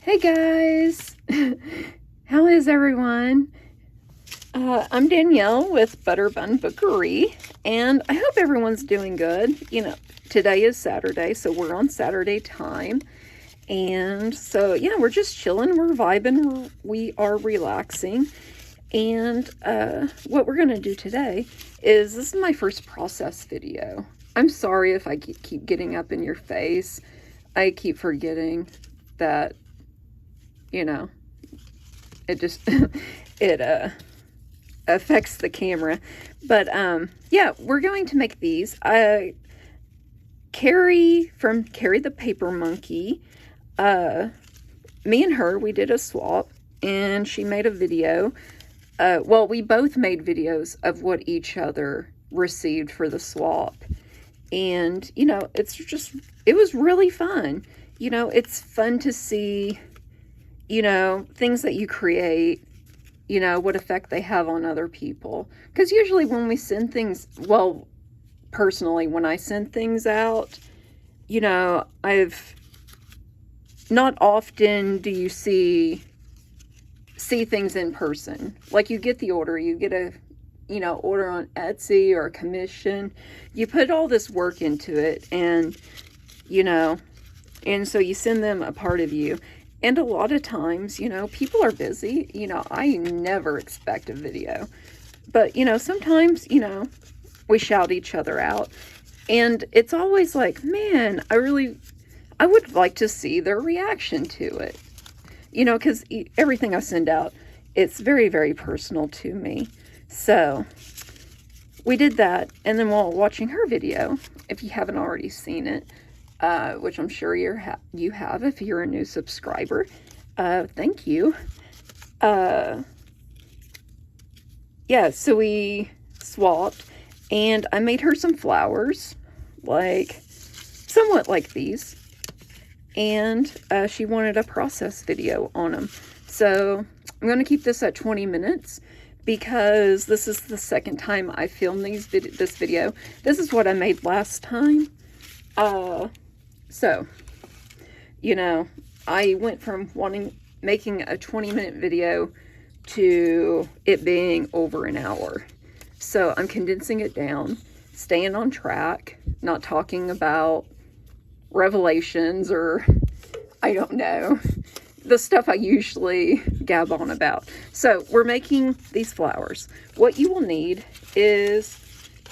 Hey guys, how is everyone? I'm Danielle with Bun Bookerie, and I hope everyone's doing good. Today is Saturday, so we're on Saturday time. And so, we're just chilling, we're vibing, we are relaxing. And what we're going to do today is, this is my first process video. I'm sorry if I keep getting up in your face. I keep forgetting that, it just, it affects the camera. But yeah, we're going to make these. Carrie from Carrie the Paper Monkey, me and her, we did a swap, and she made a video. Well, we both made videos of what each other received for the swap. And, it was really fun. It's fun to see, things that you create, what effect they have on other people. Because usually when we send things, well, personally, when I send things out, not often do you see things in person. Like, you get the order, you get a, order on Etsy or a commission, you put all this work into it, and, and so you send them a part of you. And a lot of times, people are busy. I never expect a video. But, sometimes, we shout each other out. And it's always like, man, I would like to see their reaction to it. Because everything I send out, it's very, very personal to me. So we did that. And then while watching her video, if you haven't already seen it, which I'm sure you have if you're a new subscriber, thank you. Yeah, so we swapped, and I made her some flowers, somewhat like these, and she wanted a process video on them. So I'm going to keep this at 20 minutes because this is the second time I filmed this video. This is what I made last time. So, I went from making a 20-minute video to it being over an hour. So I'm condensing it down, staying on track, not talking about revelations or, I don't know, the stuff I usually gab on about. So we're making these flowers. What you will need is,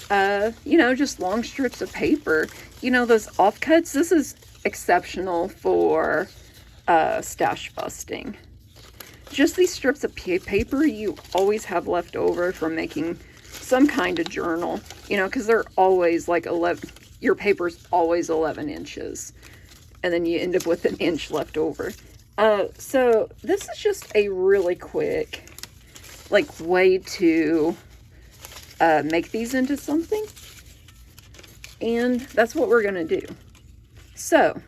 just long strips of paper. Those offcuts, this is exceptional for stash busting. Just these strips of paper you always have left over from making some kind of journal, because they're always like 11, your paper's always 11 inches, and then you end up with an inch left over. So this is just a really quick, way to make these into something. And that's what we're going to do. So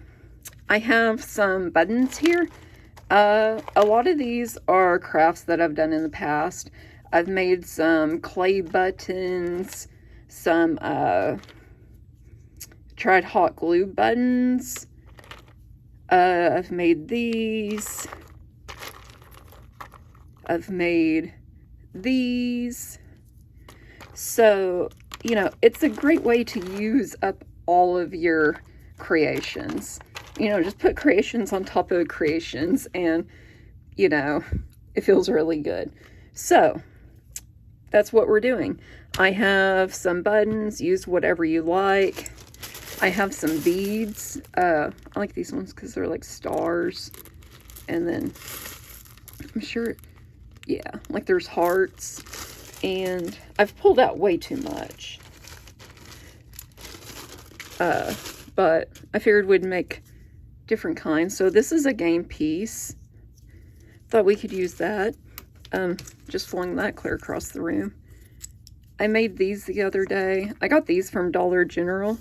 I have some buttons here. A lot of these are crafts that I've done in the past. I've made some clay buttons, some tried hot glue buttons. I've made these. I've made these. So, it's a great way to use up all of your creations. Just put creations on top of creations, and, it feels really good. So, that's what we're doing. I have some buttons. Use whatever you like. I have some beads. I like these ones because they're like stars. And then, I'm sure, yeah, there's hearts. And I've pulled out way too much. But I figured we'd make different kinds. So this is a game piece. Thought we could use that. Just flung that clear across the room. I made these the other day. I got these from Dollar General,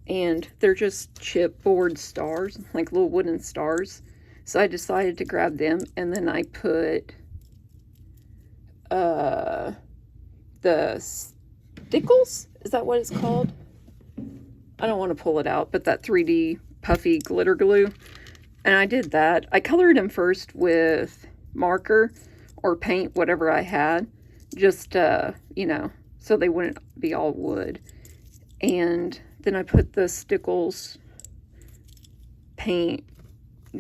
and they're just chipboard stars, like little wooden stars. So I decided to grab them, and then I put the stickles, is that what it's called? I don't want to pull it out, but that 3D puffy glitter glue. And I did that. I colored them first with marker or paint, whatever I had, just, you know, so they wouldn't be all wood. And then I put the Stickles paint,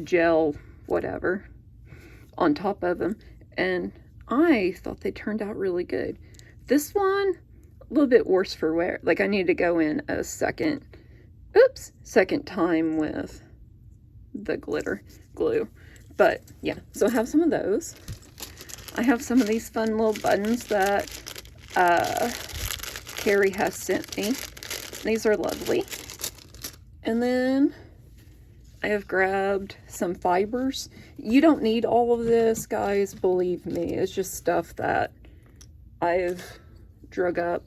gel, whatever, on top of them. And I thought they turned out really good. This one, a little bit worse for wear. Like, I need to go in a second time with the glitter glue. But yeah, so I have some of those. I have some of these fun little buttons that Carrie has sent me. These are lovely. And then I have grabbed some fibers. You don't need all of this, guys, believe me. It's just stuff that I've drug up.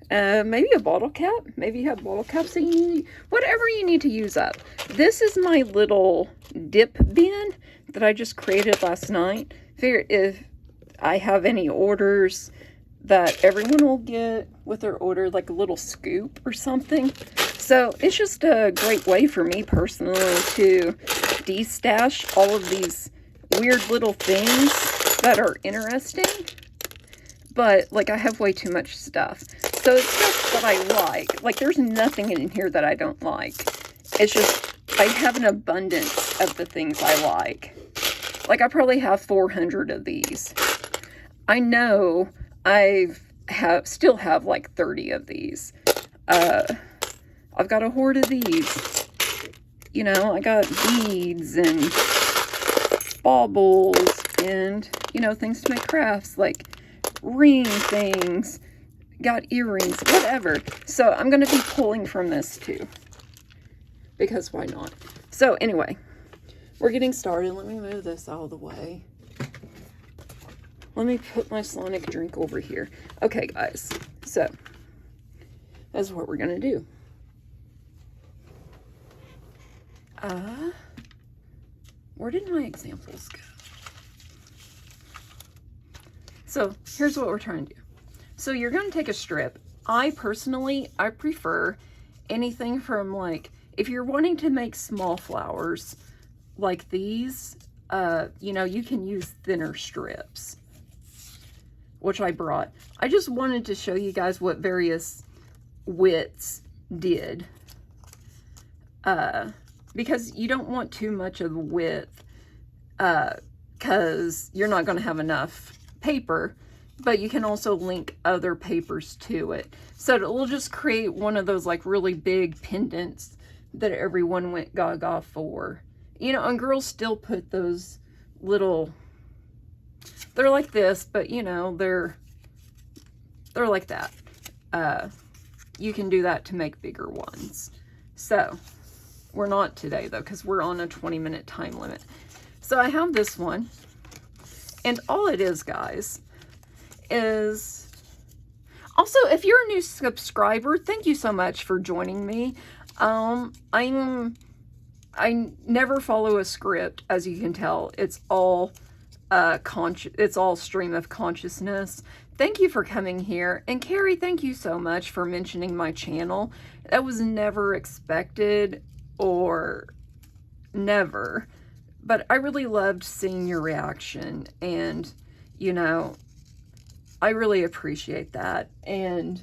Maybe a bottle cap. Maybe you have bottle caps that you need. Whatever you need to use up. This is my little dip bin that I just created last night. Figure if I have any orders that everyone will get with their order, like a little scoop or something. So it's just a great way for me personally to de-stash all of these weird little things that are interesting. But, like, I have way too much stuff. So it's stuff that I like. Like, there's nothing in here that I don't like. It's just, I have an abundance of the things I like. Like, I probably have 400 of these. I know still have like 30 of these. I've got a hoard of these. You know, I got beads and baubles and, you know, things to make crafts, like ring things, got earrings, whatever. So I'm going to be pulling from this too, because why not? So anyway, we're getting started. Let me move this out of the way. Let me put my Sonic drink over here. Okay, guys, so that's what we're going to do. Where did my examples go? So here's what we're trying to do. So you're going to take a strip. I prefer anything from, like, if you're wanting to make small flowers like these, you know, you can use thinner strips, which I brought. I just wanted to show you guys what various widths did. Because you don't want too much of the width, because you're not going to have enough paper, but you can also link other papers to it. So it will just create one of those, like, really big pendants that everyone went gaga for. You know, and girls still put those little, they're like this, but, you know, they're like that. You can do that to make bigger ones. So we're not today, though, because we're on a 20-minute time limit. So I have this one, and all it is, guys, is also, if you're a new subscriber, thank you so much for joining me. I never follow a script, as you can tell. It's all it's all stream of consciousness. Thank you for coming here. And Carrie, thank you so much for mentioning my channel. That was never expected, or never, but I really loved seeing your reaction, and, you know, I really appreciate that. And,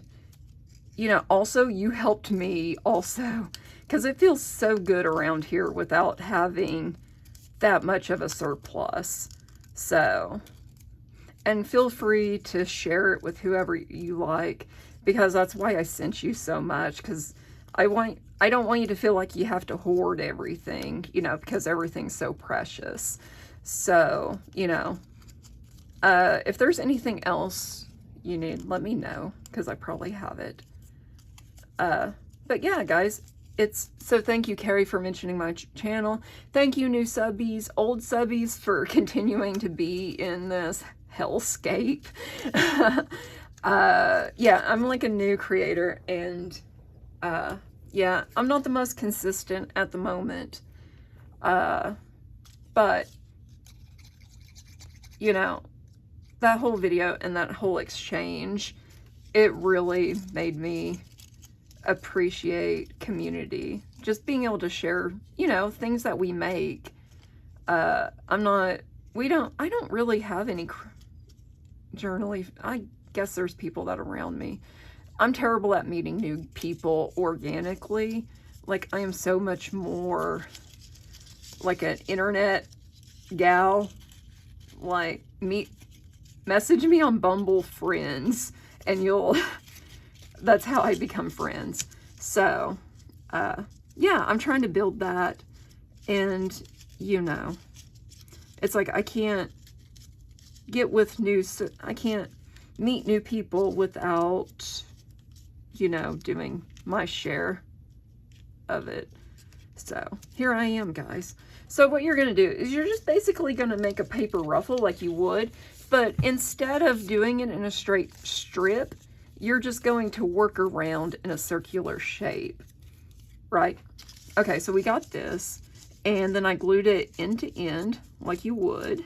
you know, also you helped me also, because it feels so good around here without having that much of a surplus. So, and feel free to share it with whoever you like, because that's why I sent you so much, because I don't want you to feel like you have to hoard everything, you know, because everything's so precious. So, you know, if there's anything else you need, let me know, because I probably have it. But yeah, guys, so thank you, Carrie, for mentioning my channel. Thank you, new subbies, old subbies, for continuing to be in this hellscape. Yeah, I'm like a new creator, and yeah, I'm not the most consistent at the moment, but, you know, that whole video and that whole exchange, it really made me appreciate community. Just being able to share, you know, things that we make I don't really have any journaling. I guess there's people that are around me. I'm terrible at meeting new people organically. Like, I am so much more like an internet gal. Like, message me on Bumble Friends, and that's how I become friends. So, yeah, I'm trying to build that, and, you know, it's like I can't I can't meet new people without, you know, doing my share of it. So here I am, guys. So what you're going to do is you're just basically going to make a paper ruffle like you would, but instead of doing it in a straight strip, you're just going to work around in a circular shape, right? Okay, so we got this, and then I glued it end to end like you would.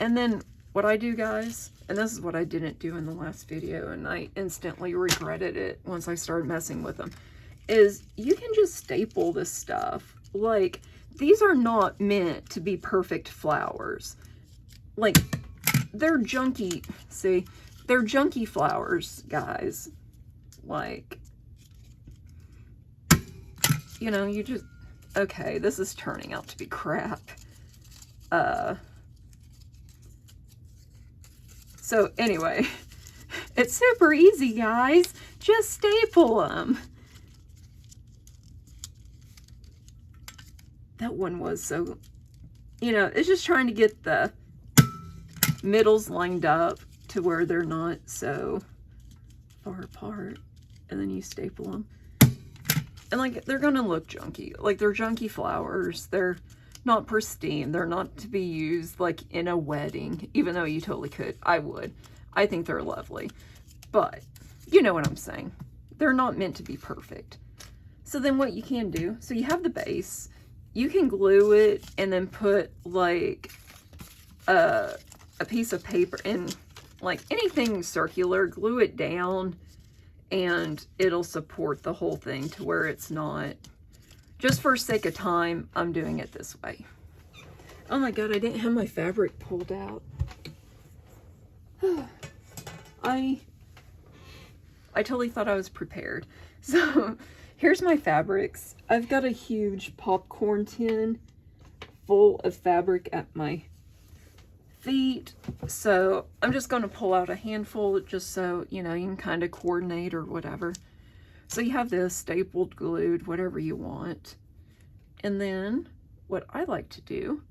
And then what I do, guys, and this is what I didn't do in the last video, and I instantly regretted it once I started messing with them, is you can just staple this stuff. Like, these are not meant to be perfect flowers. Like, they're junky, see? They're junky flowers, guys. Like, you know, you just, okay, this is turning out to be crap. So anyway, it's super easy, guys. Just staple them. That one was so, you know, it's just trying to get the middles lined up to where they're not so far apart. And then you staple them. And like, they're gonna look junky. Like, they're junky flowers. They're not pristine. They're not to be used like in a wedding, even though you totally could. I would. I think they're lovely. But you know what I'm saying. They're not meant to be perfect. So then what you can do, so you have the base, you can glue it and then put like a piece of paper and like anything circular, glue it down, and it'll support the whole thing to where it's not, just for sake of time, I'm doing it this way. Oh my God, I didn't have my fabric pulled out. I totally thought I was prepared. So here's my fabrics. I've got a huge popcorn tin full of fabric at my feet. So I'm just going to pull out a handful just so, you know, you can kind of coordinate or whatever. So you have this stapled, glued, whatever you want. And then what I like to do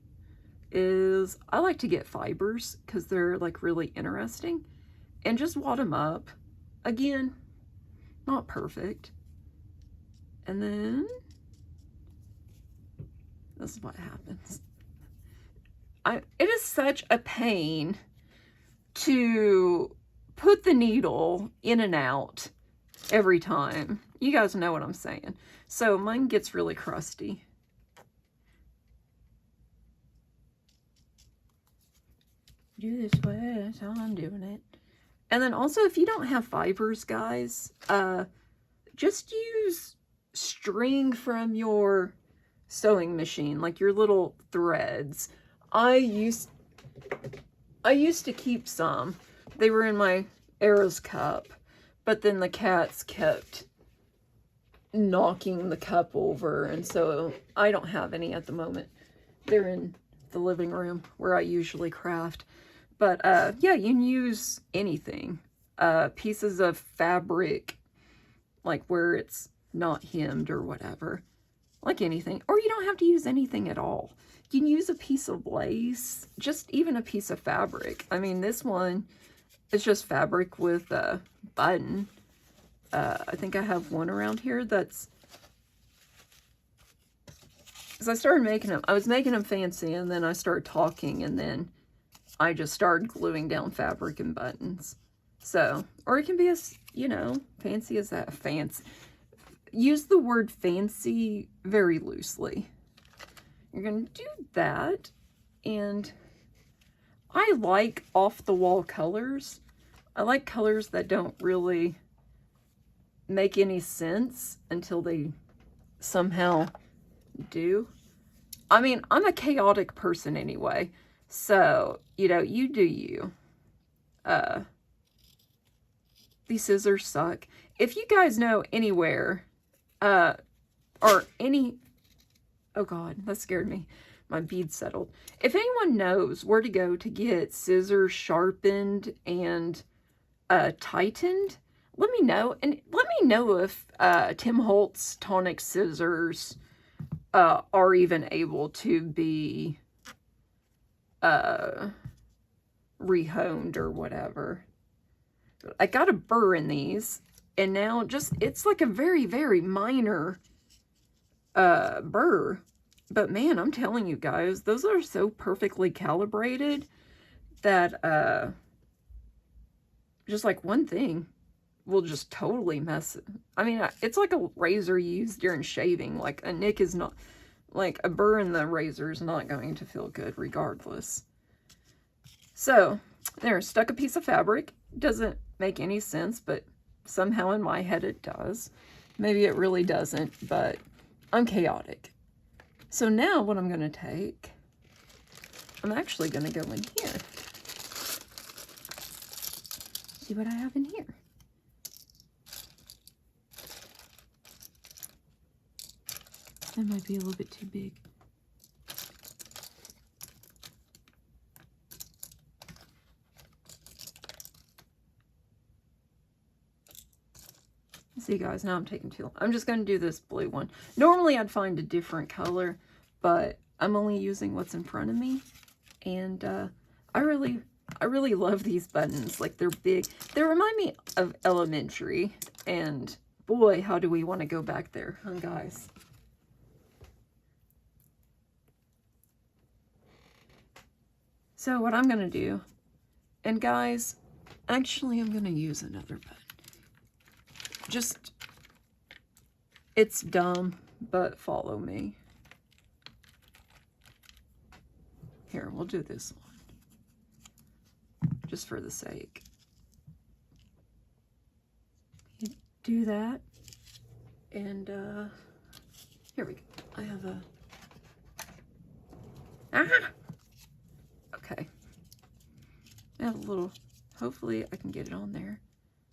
is I like to get fibers because they're like really interesting and just wad them up. Again, not perfect. And then this is what happens. It is such a pain to put the needle in and out every time. You guys know what I'm saying. So mine gets really crusty. Do this way, that's how I'm doing it. And then also, if you don't have fibers, guys, just use string from your sewing machine, like your little threads. I used to keep some. They were in my Arrow's cup, but then the cats kept knocking the cup over, and so I don't have any at the moment. They're in the living room where I usually craft. But yeah, you can use anything. Pieces of fabric, like where it's not hemmed or whatever. Like anything. Or you don't have to use anything at all. You can use a piece of lace, just even a piece of fabric. I mean, this one is just fabric with a button. I think I have one around here that's... Because I started making them, I was making them fancy, and then I started talking, and then I just started gluing down fabric and buttons. So, or it can be as, you know, fancy as that. Fancy. Use the word fancy very loosely. You're going to do that, and I like off-the-wall colors. I like colors that don't really make any sense until they somehow do. I mean, I'm a chaotic person anyway. So, you know, you do you. These scissors suck. If you guys know anywhere, or any, oh God, that scared me. My bead settled. If anyone knows where to go to get scissors sharpened and tightened, let me know. And let me know if Tim Holtz tonic scissors are even able to be rehoned or whatever. I got a burr in these, and now just, it's like a very, very minor burr. But man, I'm telling you guys, those are so perfectly calibrated that just like one thing will just totally mess it. I mean, it's like a razor used during shaving. Like a nick is not, like a burr in the razor is not going to feel good regardless. So there, stuck a piece of fabric. Doesn't make any sense, but somehow in my head it does. Maybe it really doesn't, but I'm chaotic. So now what I'm going to take, I'm actually going to go in here. See what I have in here. That might be a little bit too big. See guys, now I'm taking too long. I'm just going to do this blue one. Normally I'd find a different color, but I'm only using what's in front of me. And I really love these buttons. Like, they're big. They remind me of elementary. And boy, how do we want to go back there, huh guys? So what I'm going to do, and guys, actually I'm going to use another button. Just, it's dumb, but follow me. Here, we'll do this one. Just for the sake. You do that. And, here we go. I have a, okay. I have a little, hopefully I can get it on there.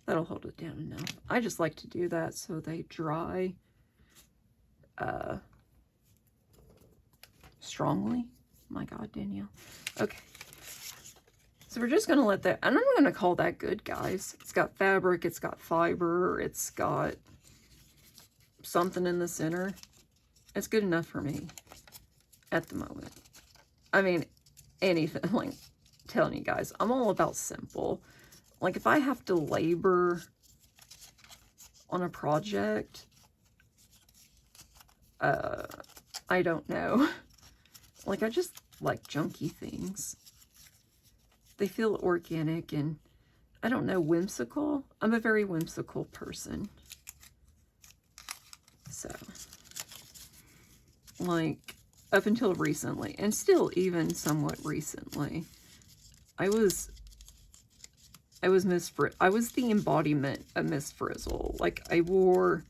That'll hold it down enough. I just like to do that so they dry strongly. My God, Danielle. Okay. So we're just going to let that, and I'm going to call that good, guys. It's got fabric, it's got fiber, it's got something in the center. It's good enough for me at the moment. I mean, anything, like, telling you guys, I'm all about simple. Like, if I have to labor on a project, I don't know. Like, I just like junky things. They feel organic and, I don't know, whimsical. I'm a very whimsical person. So, like, up until recently, and still even somewhat recently, I was the embodiment of Miss Frizzle. Like, I wore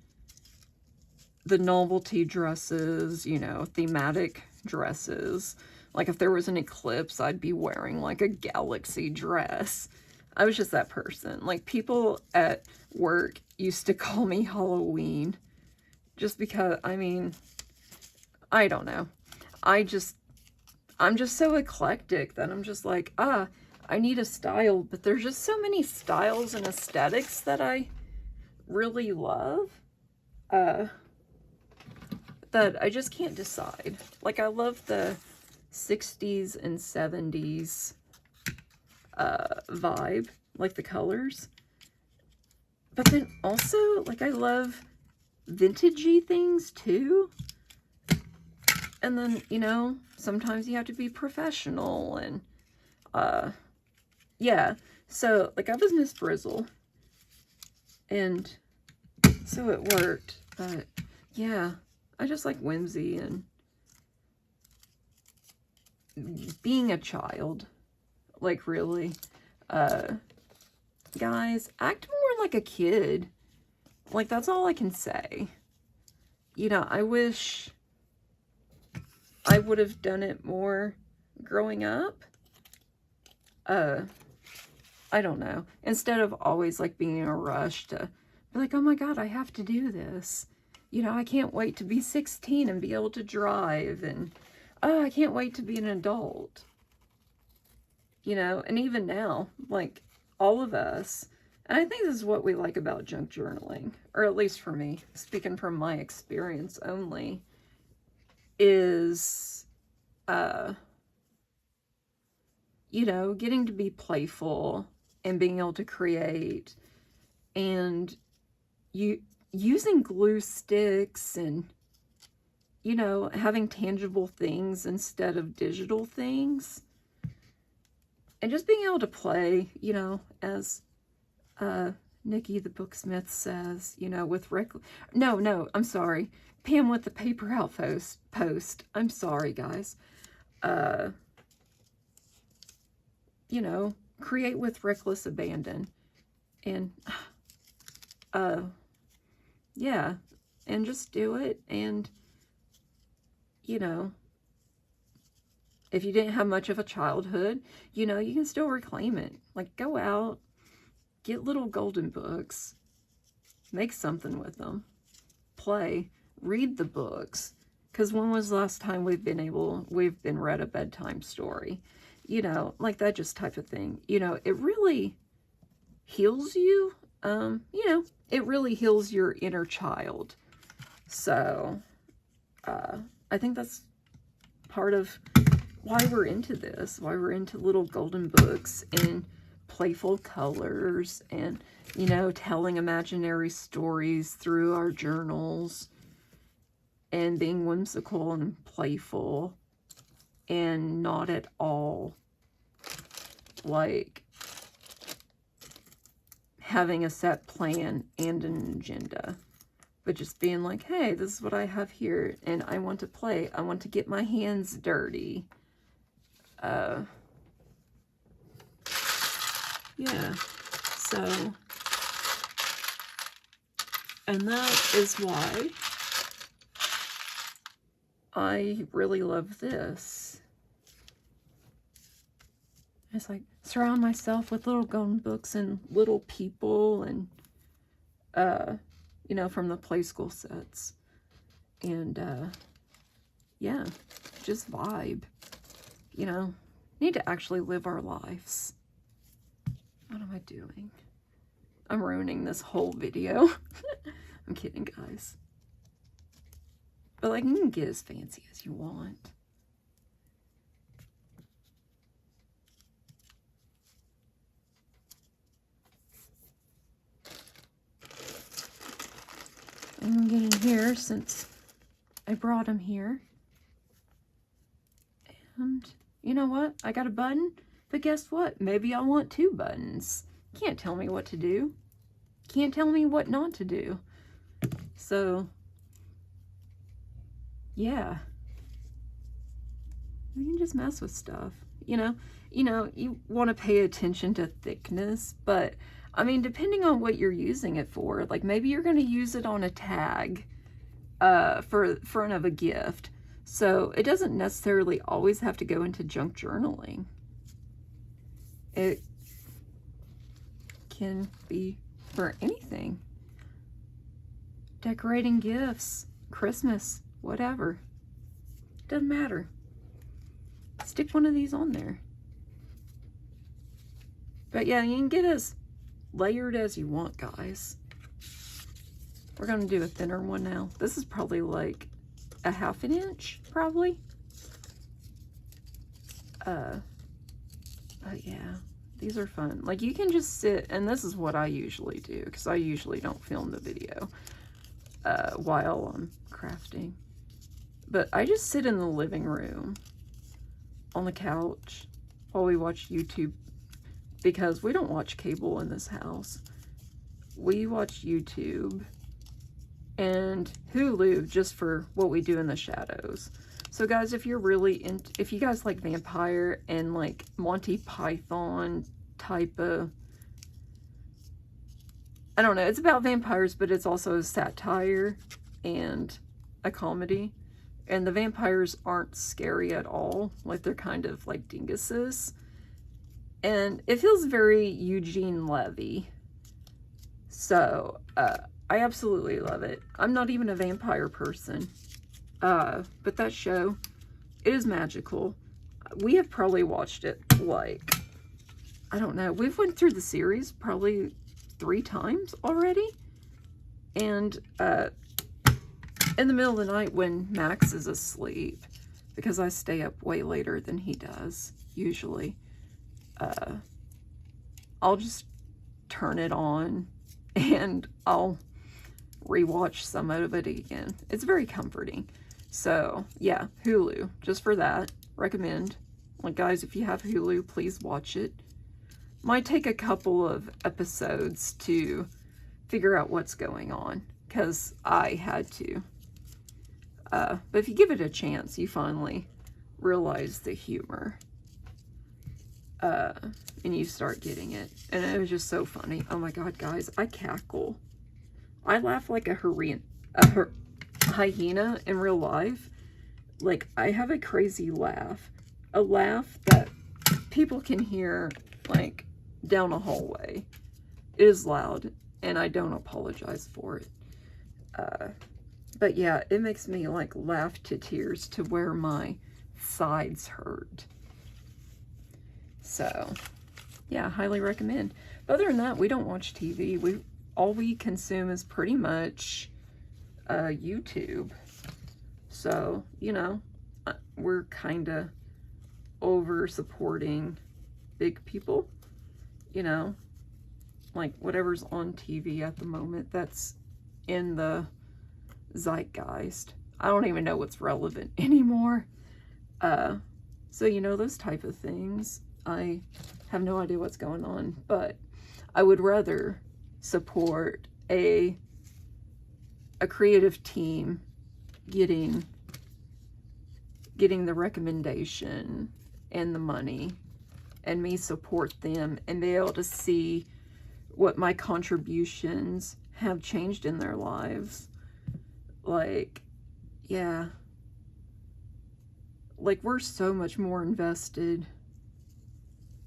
the novelty dresses, you know, thematic dresses. Like, if there was an eclipse, I'd be wearing, like, a galaxy dress. I was just that person. Like, people at work used to call me Halloween. Just because, I mean, I don't know. I'm just so eclectic that I'm just like, I need a style, but there's just so many styles and aesthetics that I really love, that I just can't decide. Like, I love the 60s and 70s vibe, like the colors. But then also, like, I love vintagey things too. And then, you know, sometimes you have to be professional and, yeah. So, like, I was Miss Frizzle. And so it worked. But, yeah. I just like whimsy and being a child. Like, really. Guys, act more like a kid. Like, that's all I can say. You know, I wish I would have done it more growing up. I don't know. Instead of always like being in a rush to be like, oh my God, I have to do this. You know, I can't wait to be 16 and be able to drive. And, oh, I can't wait to be an adult. You know, and even now, like all of us, and I think this is what we like about junk journaling, or at least for me, speaking from my experience only, is, you know, getting to be playful and being able to create, and using glue sticks, and, you know, having tangible things instead of digital things, and just being able to play, you know, as Nikki the Booksmith says, you know, with no, I'm sorry, Pam with the Paper Outpost post. I'm sorry, guys. You know, create with reckless abandon. And, yeah, and just do it. And, you know, if you didn't have much of a childhood, you know, you can still reclaim it. Like, go out, get little golden books, make something with them, play, read the books. Because when was the last time we've been read a bedtime story? You know, like that just type of thing. You know, it really heals you. You know, it really heals your inner child. So, I think that's part of why we're into this, why we're into little golden books and playful colors and, you know, telling imaginary stories through our journals and being whimsical and playful and not at all like having a set plan and an agenda, but just being like, hey, this is what I have here and I want to play. I want to get my hands dirty. Yeah, so, and that is why I really love this. It's like, surround myself with little golden books and little people and, you know, from the play school sets. And, yeah, just vibe. You know, need to actually live our lives. What am I doing? I'm ruining this whole video. I'm kidding, guys. But, like, you can get as fancy as you want. I'm gonna get in here since I brought him here. And you know what? I got a button, but guess what? Maybe I want 2 buttons. Can't tell me what to do. Can't tell me what not to do. So, yeah. You can just mess with stuff. You know, you want to pay attention to thickness, but I mean, depending on what you're using it for, like maybe you're going to use it on a tag for front of a gift. So it doesn't necessarily always have to go into junk journaling. It can be for anything. Decorating gifts, Christmas, whatever. Doesn't matter. Stick one of these on there. But yeah, you can get as layered as you want, guys. We're going to do a thinner one now. This is probably like a 1/2 inch, probably. But yeah, these are fun. Like you can just sit, and this is what I usually do, because I usually don't film the video while I'm crafting. But I just sit in the living room on the couch while we watch YouTube, because we don't watch cable in this house. We watch YouTube and Hulu just for what we do in the shadows. So guys, if you're really into, if you guys like vampire and like Monty Python type of, I don't know, it's about vampires, but it's also a satire and a comedy. And the vampires aren't scary at all. Like, they're kind of like dinguses. And it feels very Eugene Levy. So, I absolutely love it. I'm not even a vampire person. But that show, it is magical. We have probably watched it, like, I don't know. We've went through the series probably 3 times already. And, in the middle of the night when Max is asleep, because I stay up way later than he does, usually, I'll just turn it on and I'll rewatch some of it again. It's very comforting. So, yeah, Hulu, just for that, recommend. Like, guys, if you have Hulu, please watch it. Might take a couple of episodes to figure out what's going on, because I had to. But if you give it a chance, you finally realize the humor. And you start getting it. And it was just so funny. Oh my god, guys, I cackle. I laugh like a hyena in real life. Like, I have a crazy laugh. A laugh that people can hear, like, down a hallway. It is loud, and I don't apologize for it. But yeah, it makes me, like, laugh to tears to where my sides hurt. So, yeah, highly recommend. But other than that, we don't watch TV. All we consume is pretty much YouTube. So, you know, we're kind of over supporting big people. You know, like whatever's on TV at the moment, that's in the zeitgeist. I don't even know what's relevant anymore. So, you know, those type of things. I have no idea what's going on, but I would rather support a creative team getting the recommendation and the money, and me support them and be able to see what my contributions have changed in their lives. Like, yeah, like, we're so much more invested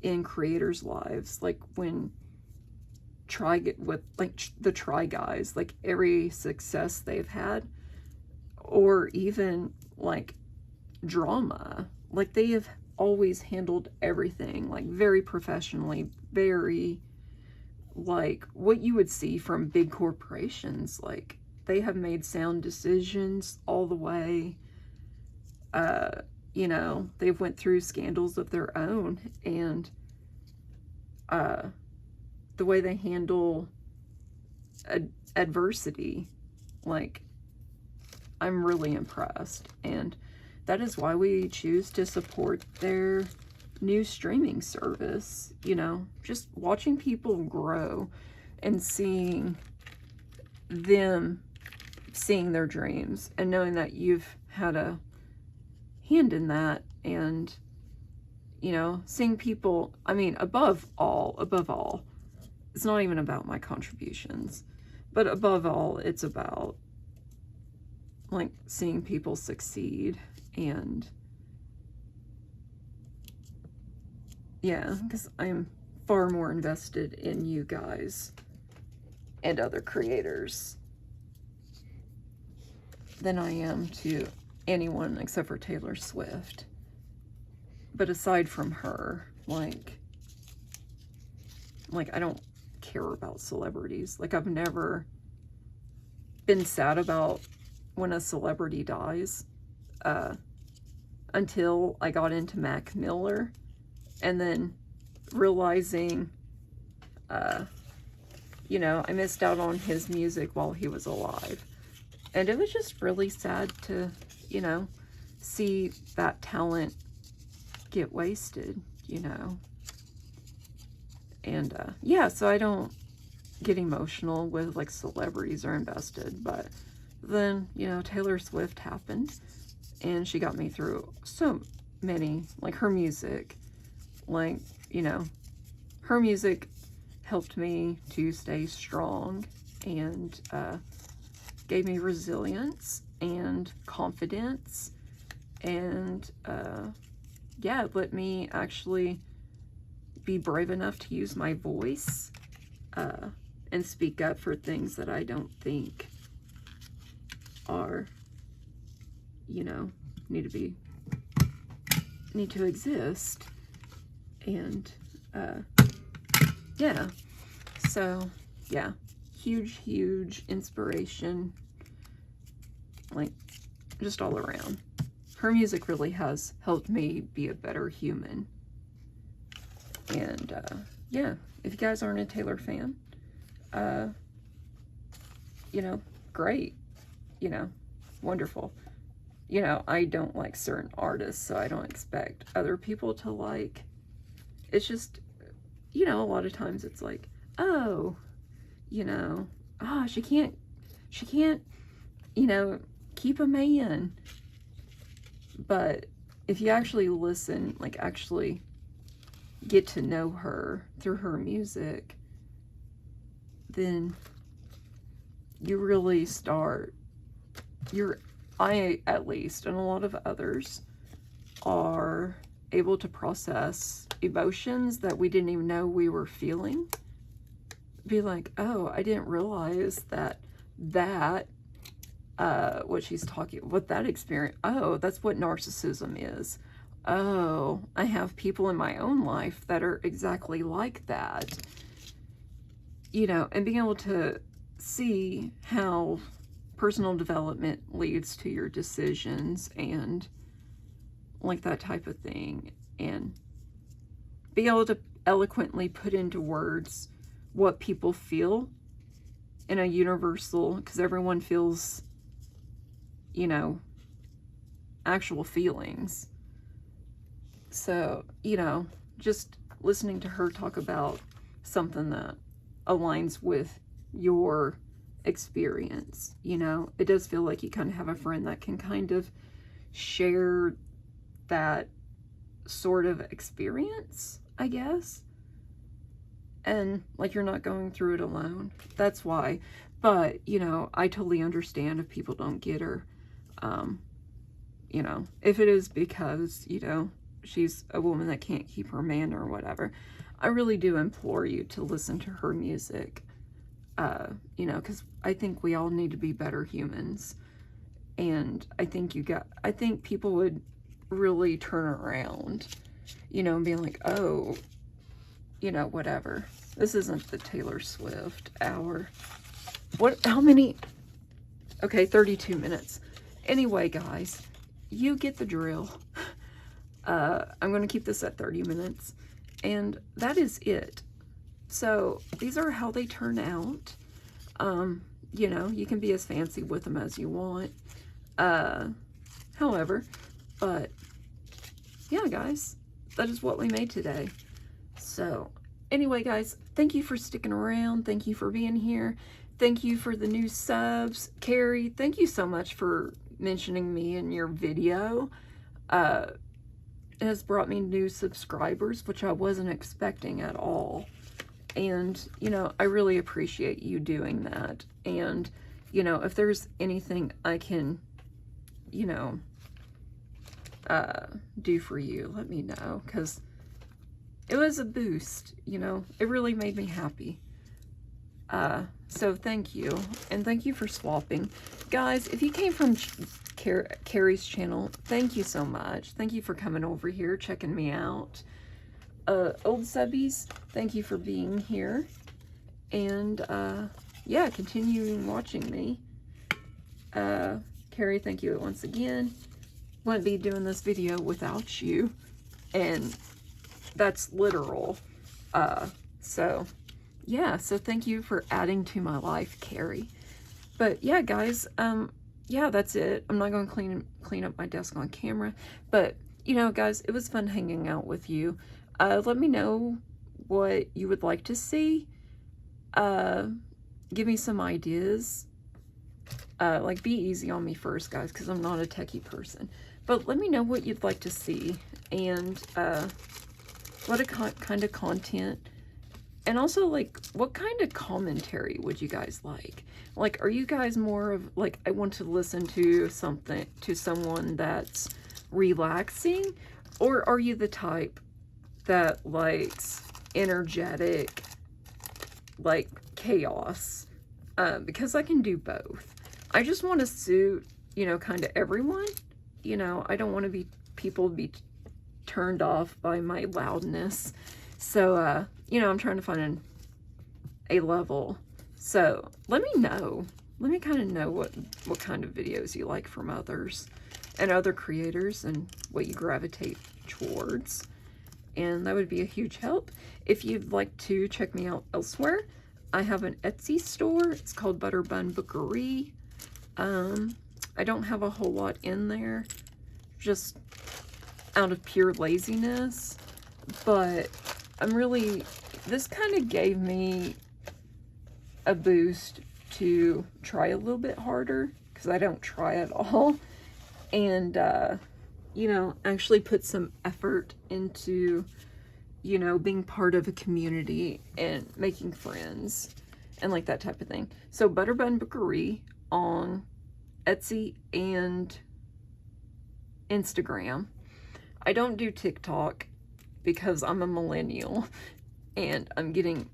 in creators' lives. Like, when the Try Guys, like, every success they've had, or even like drama, like, they have always handled everything like very professionally, very like what you would see from big corporations. Like, they have made sound decisions all the way. You know, they've went through scandals of their own, and the way they handle adversity, like, I'm really impressed. And that is why we choose to support their new streaming service. You know, just watching people grow and seeing them seeing their dreams, and knowing that you've had a hand in that. And, you know, seeing people, I mean, above all, it's not even about my contributions, but above all, it's about, like, seeing people succeed. And yeah, because I'm far more invested in you guys and other creators than I am to anyone except for Taylor Swift. But aside from her, like, I don't care about celebrities. Like, I've never been sad about when a celebrity dies, until I got into Mac Miller, and then realizing, you know, I missed out on his music while he was alive. And it was just really sad to, you know, see that talent get wasted, you know. And, yeah, so I don't get emotional with, like, celebrities are invested. But then, you know, Taylor Swift happened, and she got me through so many, like, her music, like, you know, her music helped me to stay strong, and gave me resilience, and confidence, and yeah, let me actually be brave enough to use my voice and speak up for things that I don't think are, you know, need to exist. And yeah, so yeah, huge inspiration, like, just all around. Her music really has helped me be a better human. And yeah, if you guys aren't a Taylor fan, you know, great, you know, wonderful. You know, I don't like certain artists, so I don't expect other people to like. It's just, you know, a lot of times it's like, oh, you know, ah, she can't, you know, keep a man. But if you actually listen, like actually get to know her through her music, then you really start, I at least, and a lot of others, are able to process emotions that we didn't even know we were feeling. Be like, oh, I didn't realize that what she's talking, what that experience, oh, that's what narcissism is. Oh, I have people in my own life that are exactly like that. You know, and being able to see how personal development leads to your decisions and like that type of thing, and be able to eloquently put into words what people feel in a universal, because everyone feels, you know, actual feelings. So, you know, just listening to her talk about something that aligns with your experience, you know, it does feel like you kind of have a friend that can kind of share that sort of experience, I guess. And like, you're not going through it alone. That's why. But, you know, I totally understand if people don't get her. You know, if it is because, you know, she's a woman that can't keep her man or whatever, I really do implore you to listen to her music. You know, because I think we all need to be better humans. And I think people would really turn around, you know, and be like, oh, you know, whatever. This isn't the Taylor Swift hour. How many? Okay, 32 minutes. Anyway, guys, you get the drill. I'm going to keep this at 30 minutes. And that is it. So these are how they turn out. You know, you can be as fancy with them as you want. However, but yeah, guys, that is what we made today. So anyway, guys, thank you for sticking around. Thank you for being here. Thank you for the new subs. Carrie, thank you so much for mentioning me in your video. It has brought me new subscribers, which I wasn't expecting at all. And, you know, I really appreciate you doing that. And, you know, if there's anything I can, you know, do for you, let me know, because it was a boost, you know, it really made me happy. So thank you, and thank you for swapping. Guys, if you came from Carrie's channel, thank you so much. Thank you for coming over here, checking me out. Old subbies, thank you for being here. And, yeah, continuing watching me. Carrie, thank you once again. Wouldn't be doing this video without you. And that's literal. So, yeah, so thank you for adding to my life, Carrie. But, yeah, guys, yeah, that's it. I'm not going to clean up my desk on camera. But, you know, guys, it was fun hanging out with you. Let me know what you would like to see. Give me some ideas. Like, be easy on me first, guys, because I'm not a techie person. But let me know what you'd like to see, and what kind of content. And also, like, what kind of commentary would you guys like? Like, are you guys more of, like, I want to listen to something, to someone that's relaxing? Or are you the type that likes energetic, like, chaos? Because I can do both. I just want to suit, you know, kind of everyone. You know, I don't want to be, people be turned off by my loudness. So, you know, I'm trying to find a level. So let me know. Let me kind of know what kind of videos you like from others and other creators and what you gravitate towards. And that would be a huge help. If you'd like to check me out elsewhere, I have an Etsy store. It's called Bun Bookerie. I don't have a whole lot in there, just out of pure laziness, but I'm really, this kind of gave me a boost to try a little bit harder, because I don't try at all, and you know, actually put some effort into, you know, being part of a community and making friends and like that type of thing. So Bun Bookerie on Etsy and Instagram. I don't do TikTok because I'm a millennial and I'm getting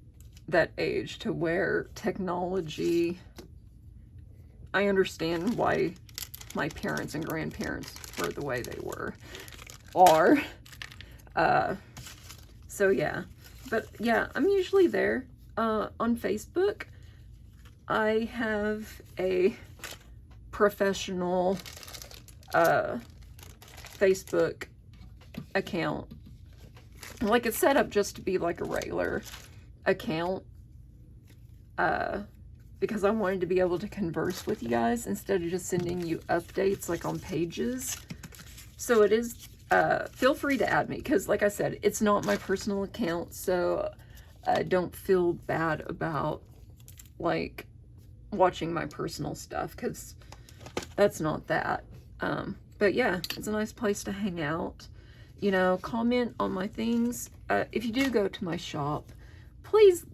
that age to where technology, I understand why my parents and grandparents were the way they are. So yeah, but yeah, I'm usually there. On Facebook, I have a professional Facebook account. Like, it's set up just to be like a regular account, because I wanted to be able to converse with you guys instead of just sending you updates like on pages. So it is, feel free to add me, because like I said, it's not my personal account, so don't feel bad about like watching my personal stuff, because that's not that. But yeah, it's a nice place to hang out. You know, comment on my things. If you do go to my shop, please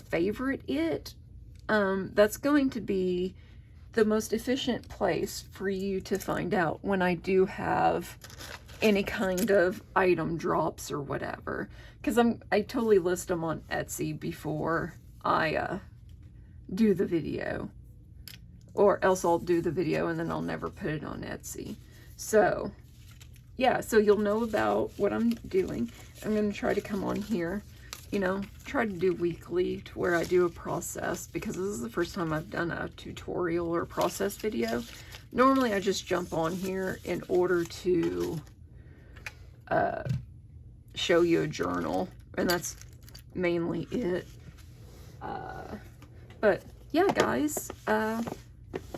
favorite it. That's going to be the most efficient place for you to find out when I do have any kind of item drops or whatever. Because I totally list them on Etsy before I do the video. Or else I'll do the video and then I'll never put it on Etsy. So, yeah, so you'll know about what I'm doing. I'm going to try to come on here, you know, try to do weekly to where I do a process, because this is the first time I've done a tutorial or process video. Normally I just jump on here in order to show you a journal, and that's mainly it. But yeah, guys,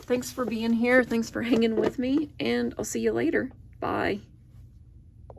thanks for being here. Thanks for hanging with me, and I'll see you later. Bye.